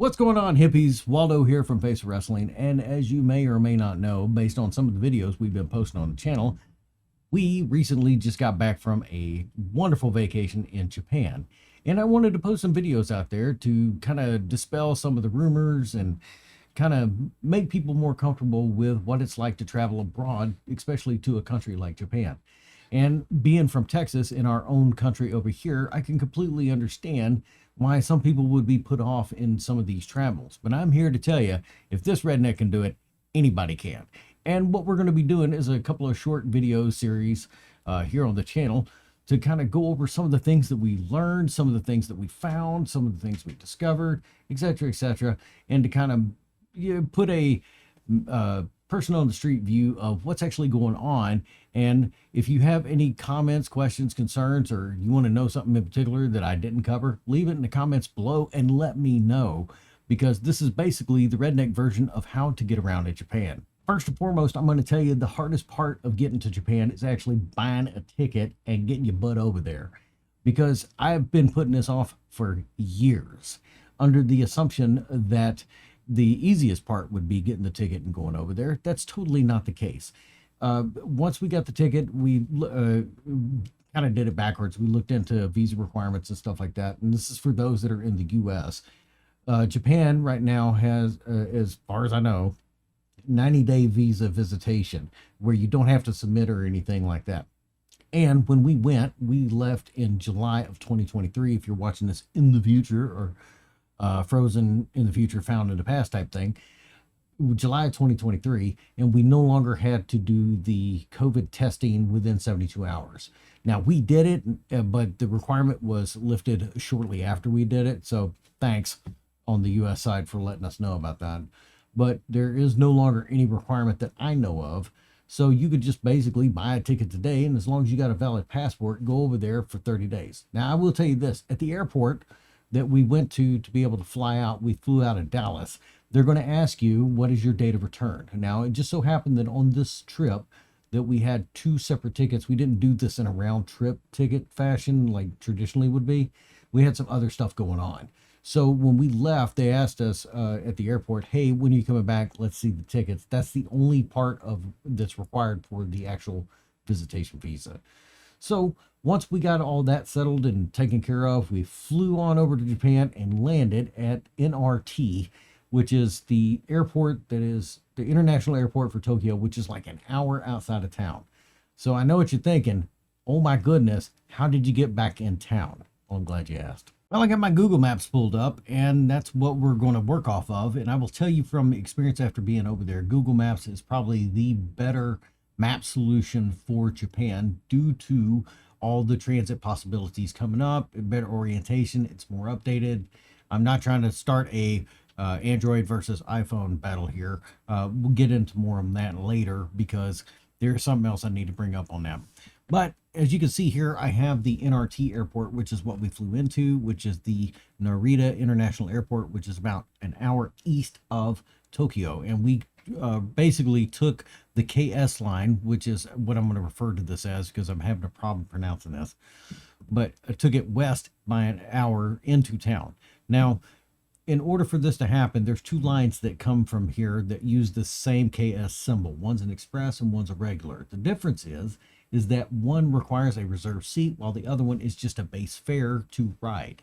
What's going on, hippies? Waldo here from Face of Wrestling, and as you may or may not know, based on some of the videos we've been posting on the channel, we recently just got back from a wonderful vacation in Japan. And I wanted to post some videos out there to kind of dispel some of the rumors and kind of make people more comfortable with what it's like to travel abroad, especially to a country like Japan. And being from Texas, in our own country over here, I can completely understand why some people would be put off in some of these travels. But I'm here to tell you, if this redneck can do it, anybody can. And what we're going to be doing is a couple of short video series here on the channel to kind of go over some of the things that we learned, some of the things that we found, some of the things we discovered, etc., and to kind of put a person on the street view of what's actually going on. And if you have any comments, questions, concerns, or you want to know something in particular that I didn't cover, leave it in the comments below and let me know, because this is basically the redneck version of how to get around in Japan. First and foremost, I'm going to tell you the hardest part of getting to Japan is actually buying a ticket and getting your butt over there, because I've been putting this off for years under the assumption that the easiest part would be getting the ticket and going over there. That's totally not the case. Once we got the ticket, we kind of did it backwards. We looked into visa requirements and stuff like that. And this is for those that are in the US. Japan right now has, as far as I know, 90-day visa visitation where you don't have to submit or anything like that. And when we went, we left in July of 2023. If you're watching this in the future, or frozen in the future, found in the past type thing, July of 2023, and we no longer had to do the COVID testing within 72 hours. Now, we did it, but the requirement was lifted shortly after we did it. So thanks on the US side for letting us know about that. But there is no longer any requirement that I know of. So you could just basically buy a ticket today, and as long as you got a valid passport, go over there for 30 days. Now, I will tell you this, at the airport that we went to be able to fly out, we flew out of Dallas. They're going to ask you, what is your date of return? Now, it just so happened that on this trip that we had two separate tickets. We didn't do this in a round trip ticket fashion like traditionally would be. We had some other stuff going on. So when we left, they asked us at the airport, hey, when are you coming back? Let's see the tickets. That's the only part of that's required for the actual visitation visa. So once we got all that settled and taken care of, we flew on over to Japan and landed at NRT, which is the airport that is the international airport for Tokyo, which is like an hour outside of town. So I know what you're thinking. Oh my goodness, how did you get back in town? Well, I'm glad you asked. Well, I got my Google Maps pulled up, and that's what we're going to work off of. And I will tell you from experience after being over there, Google Maps is probably the better map solution for Japan due to all the transit possibilities coming up, better orientation. It's more updated. I'm not trying to start a Android versus iPhone battle here. We'll get into more on that later, because there's something else I need to bring up on that. But as you can see here, I have the NRT airport, which is what we flew into, which is the Narita International Airport, which is about an hour east of Tokyo. And we basically took the KS line, which is what I'm going to refer to this as because I'm having a problem pronouncing this. But I took it west by an hour into town. Now, in order for this to happen, there's two lines that come from here that use the same KS symbol. One's an express and one's a regular. The difference is that one requires a reserved seat while the other one is just a base fare to ride.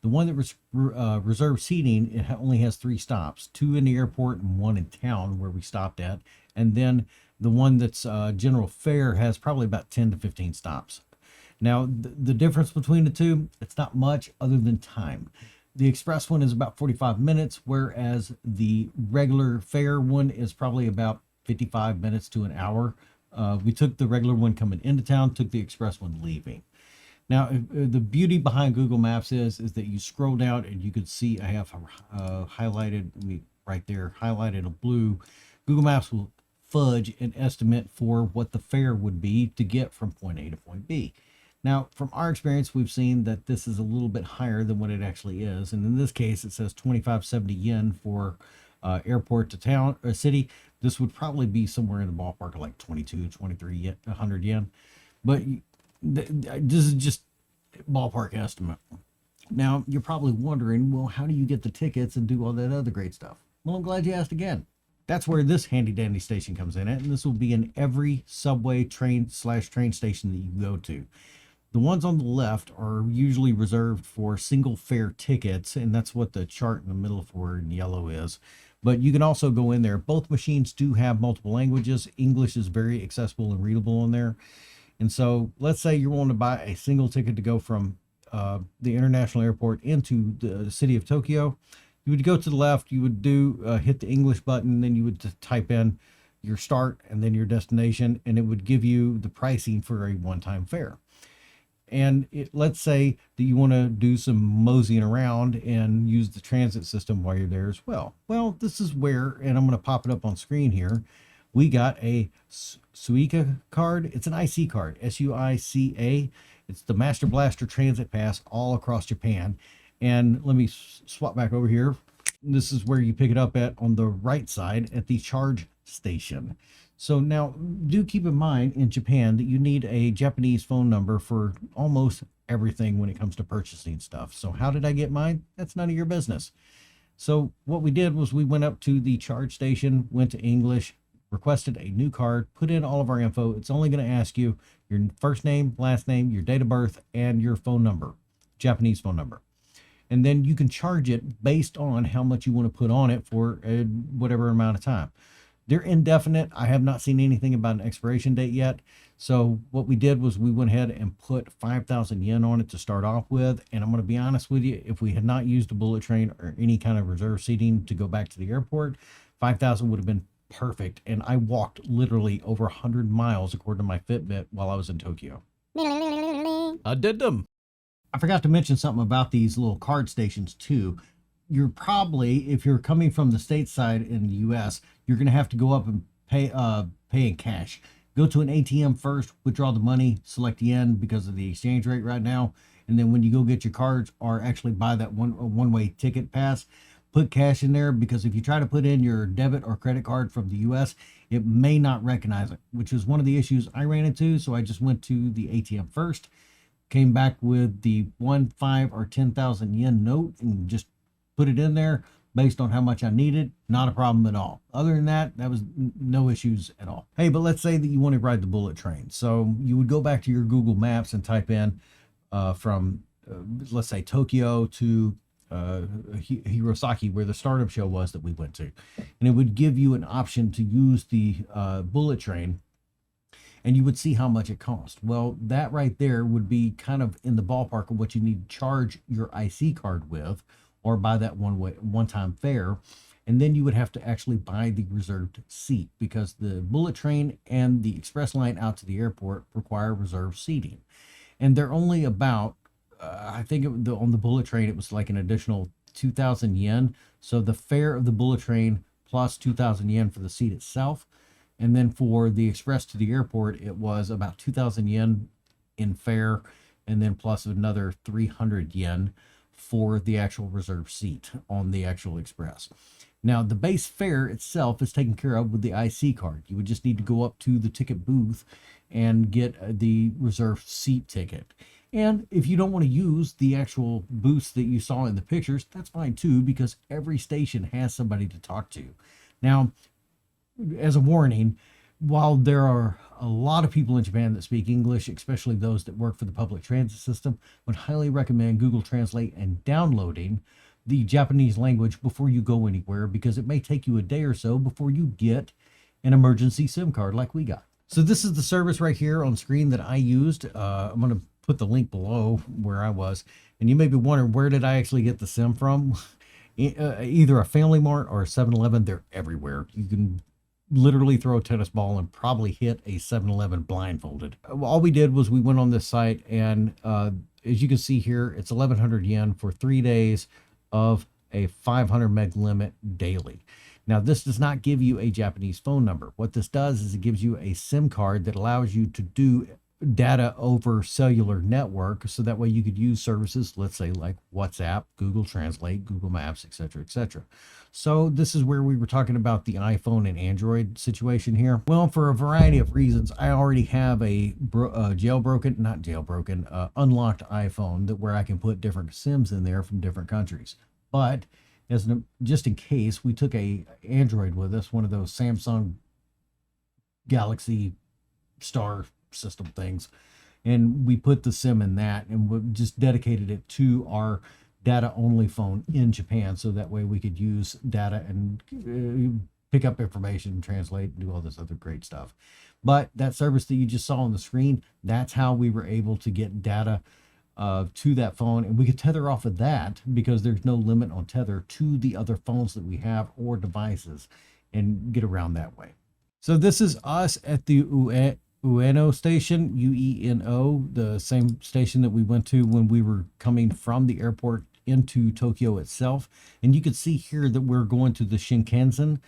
The one that was reserved seating, it only has 3 stops, 2 in the airport and 1 in town where we stopped at. And then the one that's general fare has probably about 10 to 15 stops. Now, the difference between the two, it's not much other than time. The express one is about 45 minutes, whereas the regular fare one is probably about 55 minutes to an hour. We took the regular one coming into town, took the express one leaving. Now, the beauty behind Google Maps is that you scroll down and you can see I have highlighted right there, highlighted a blue. Google Maps will fudge an estimate for what the fare would be to get from point A to point B. Now, from our experience, we've seen that this is a little bit higher than what it actually is. And in this case, it says 2570 yen for airport to town or city. This would probably be somewhere in the ballpark of like 2200 yen. But this is just ballpark estimate. Now, you're probably wondering, well, how do you get the tickets and do all that other great stuff? Well, I'm glad you asked again. That's where this handy dandy station comes in at, and this will be in every subway, train slash train station that you go to. The ones on the left are usually reserved for single fare tickets, and that's what the chart in the middle for in yellow is. But you can also go in there. Both machines do have multiple languages. English is very accessible and readable in there. And so let's say you're wanting to buy a single ticket to go from the international airport into the city of Tokyo. You would go to the left, you would hit the English button, then you would type in your start and then your destination, and it would give you the pricing for a one-time fare. And let's say that you want to do some moseying around and use the transit system while you're there as well. Well, this is where, and I'm going to pop it up on screen here, we got a Suica card. It's an IC card, SUICA. It's the Master Blaster Transit Pass all across Japan. And let me swap back over here. This is where you pick it up at on the right side at the charge station. So now do keep in mind in Japan that you need a Japanese phone number for almost everything when it comes to purchasing stuff. So how did I get mine? That's none of your business. So what we did was we went up to the charge station, went to English, requested a new card, put in all of our info. It's only going to ask you your first name, last name, your date of birth, and your phone number, Japanese phone number. And then you can charge it based on how much you want to put on it for whatever amount of time. They're indefinite. I have not seen anything about an expiration date yet. So what we did was we went ahead and put 5,000 yen on it to start off with. And I'm going to be honest with you, if we had not used a bullet train or any kind of reserve seating to go back to the airport, 5,000 would have been perfect. And I walked literally over 100 miles according to my Fitbit while I was in Tokyo. I did them. I forgot to mention something about these little card stations too. You're probably, if you're coming from the stateside in the US, you're going to have to go up and pay in cash. Go to an ATM first, withdraw the money, select yen because of the exchange rate right now. And then when you go get your cards or actually buy that one-way ticket pass, put cash in there, because if you try to put in your debit or credit card from the US, it may not recognize it, which is one of the issues I ran into. So I just went to the ATM first, came back with the 1, 5, or 10,000 yen note and just put it in there based on how much I needed. Not a problem at all. Other than that, that was no issues at all. Hey, but let's say that you want to ride the bullet train. So you would go back to your Google Maps and type in from, let's say, Tokyo to Hirosaki, where the startup show was that we went to. And it would give you an option to use the bullet train, and you would see how much it cost. Well, that right there would be kind of in the ballpark of what you need to charge your IC card with, or buy that one-time fare. And then you would have to actually buy the reserved seat, because the bullet train and the express line out to the airport require reserved seating. And they're only about, I think on the bullet train, it was like an additional 2,000 yen. So the fare of the bullet train plus 2,000 yen for the seat itself. And then for the express to the airport, it was about 2,000 yen in fare, and then plus another 300 yen for the actual reserved seat on the actual express. Now, the base fare itself is taken care of with the IC card. You would just need to go up to the ticket booth and get the reserved seat ticket. And if you don't want to use the actual booths that you saw in the pictures, that's fine too, because every station has somebody to talk to. Now, as a warning, while there are a lot of people in Japan that speak English, especially those that work for the public transit system, I would highly recommend Google Translate and downloading the Japanese language before you go anywhere, because it may take you a day or so before you get an emergency SIM card like we got. So this is the service right here on screen that I used. I'm going to put the link below where I was. And you may be wondering, where did I actually get the SIM from? Either a Family Mart or a 7-Eleven. They're everywhere. You can literally throw a tennis ball and probably hit a 7-Eleven blindfolded. All we did was we went on this site, and as you can see here, it's 1,100 yen for 3 days of a 500 meg limit daily. Now, this does not give you a Japanese phone number. What this does is it gives you a SIM card that allows you to do data over cellular network, so that way you could use services, let's say like WhatsApp, Google Translate, Google Maps, etc., etc. So this is where we were talking about the iPhone and Android situation here. Well, for a variety of reasons, I already have a unlocked iPhone that where I can put different SIMs in there from different countries. But just in case, we took a Android with us, one of those Samsung Galaxy Star system things, and we put the SIM in that, and we just dedicated it to our data only phone in Japan, so that way we could use data and pick up information, translate, and do all this other great stuff. But that service that you just saw on the screen, that's how we were able to get data to that phone, and we could tether off of that because there's no limit on tether to the other phones that we have or devices, and get around that way. So this is us at the Ueno station, UENO, the same station that we went to when we were coming from the airport into Tokyo itself. And you can see here that we're going to the Shinkansen.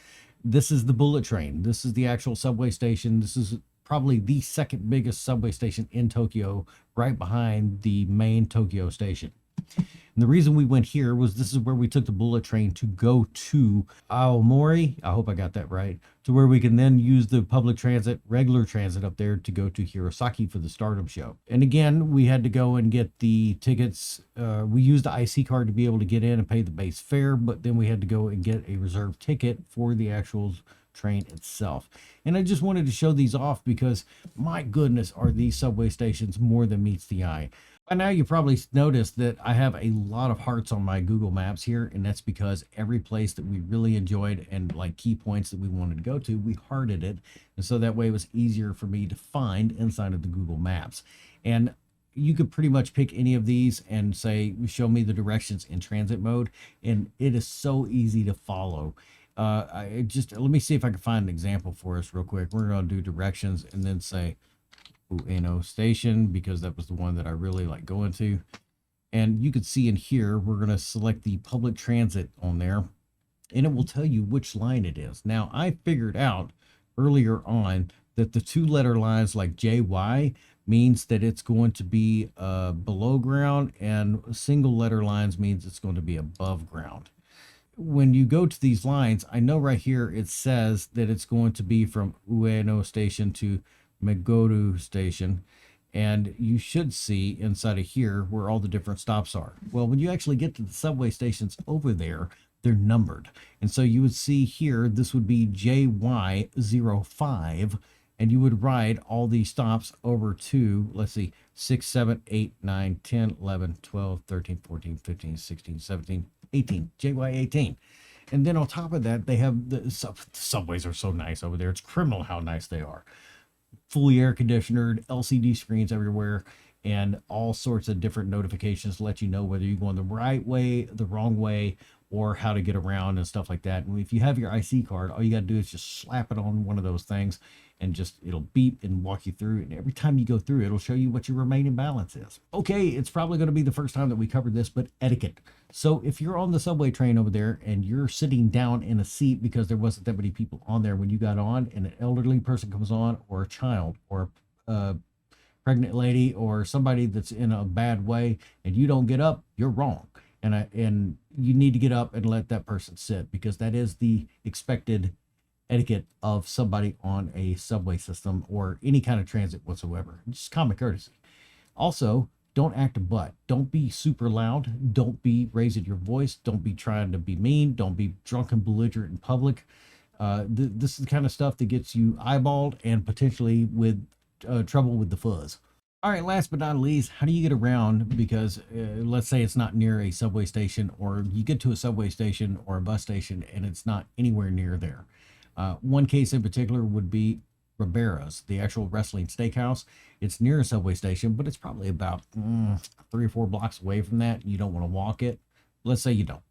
This is the bullet train. This is the actual subway station. This is probably the second biggest subway station in Tokyo, right behind the main Tokyo station. And the reason we went here was this is where we took the bullet train to go to Aomori. I hope I got that right. To where we can then use the public transit, regular transit up there to go to Hirosaki for the Stardom show. And again, we had to go and get the tickets. We used the IC card to be able to get in and pay the base fare, but then we had to go and get a reserved ticket for the actual train itself. And I just wanted to show these off because my goodness, are these subway stations more than meets the eye. By now you probably noticed that I have a lot of hearts on my Google Maps here, and that's because every place that we really enjoyed and like key points that we wanted to go to, we hearted it, and so that way it was easier for me to find inside of the Google Maps. And you could pretty much pick any of these and say, show me the directions in transit mode, and it is so easy to follow. Let me see if I can find an example for us real quick. We're going to do directions and then say Ueno station, because that was the one that I really like going to. And you can see in here, we're going to select the public transit on there, and it will tell you which line it is. Now, I figured out earlier on that the two-letter lines like JY means that it's going to be below ground, and single letter lines means it's going to be above ground. When you go to these lines, I know right here it says that it's going to be from Ueno station to Meguru station, and you should see inside of here where all the different stops are. Well, when you actually get to the subway stations over there, they're numbered, and so you would see here this would be JY05, and you would ride all these stops over to, let's see, 6, 7, 8, 9, 10, 11, 12, 13, 14, 15, 16, 17, 18, JY18. And then on top of that, they have the subways are so nice over there. It's criminal how nice they are. Fully air conditioned, LCD screens everywhere, and all sorts of different notifications to let you know whether you're going the right way, the wrong way, or how to get around and stuff like that. And if you have your IC card, all you got to do is just slap it on one of those things, and just it'll beep and walk you through. And every time you go through, it'll show you what your remaining balance is. Okay, it's probably going to be the first time that we covered this, but etiquette. So if you're on the subway train over there and you're sitting down in a seat because there wasn't that many people on there when you got on, and an elderly person comes on, or a child, or a pregnant lady, or somebody that's in a bad way, and you don't get up, you're wrong. And you need to get up and let that person sit, because that is the expected etiquette of somebody on a subway system or any kind of transit whatsoever. Just common courtesy. Also, don't act a butt. Don't be super loud. Don't be raising your voice. Don't be trying to be mean. Don't be drunk and belligerent in public. This is the kind of stuff that gets you eyeballed and potentially with trouble with the fuzz. All right, last but not least, how do you get around? Because let's say it's not near a subway station, or you get to a subway station or a bus station and it's not anywhere near there. One case in particular would be Ribera's, the actual wrestling steakhouse. It's near a subway station, but it's probably about 3 or 4 blocks away from that. You don't want to walk it. Let's say you don't.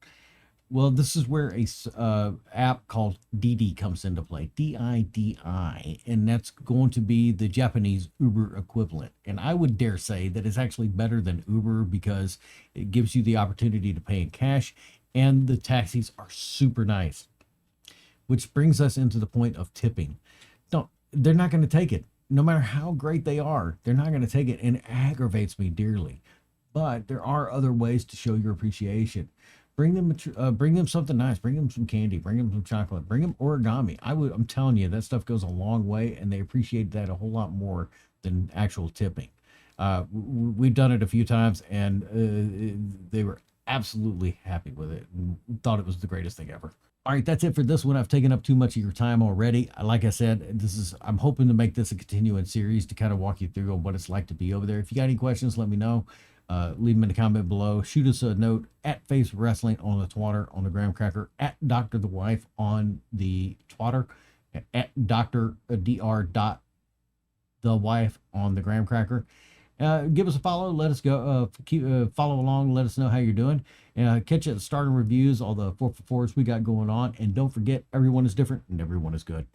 Well, this is where a app called Didi comes into play, DIDI, and that's going to be the Japanese Uber equivalent. And I would dare say that it's actually better than Uber because it gives you the opportunity to pay in cash, and the taxis are super nice. Which brings us into the point of tipping. They're not going to take it. no matter how great they are, they're not going to take it, and it aggravates me dearly. But there are other ways to show your appreciation. Bring them something nice. Bring them some candy. Bring them some chocolate. Bring them origami. I'm telling you, that stuff goes a long way, and they appreciate that a whole lot more than actual tipping. We've done it a few times, and they were absolutely happy with it and thought it was the greatest thing ever. All right, that's it for this one. I've taken up too much of your time already. Like I said, I'm hoping to make this a continuing series to kind of walk you through what it's like to be over there. If you got any questions, let me know. Leave them in the comment below. Shoot us a note at Face Wrestling on the Twitter, on the Graham Cracker, at Dr. The Wife on the Twitter, at Dr. Dr. The Wife on the Graham Cracker. Give us a follow. Let us go. Follow along. Let us know how you're doing. Catch you at the starting reviews, all the 4 for 4s we got going on. And don't forget, everyone is different and everyone is good.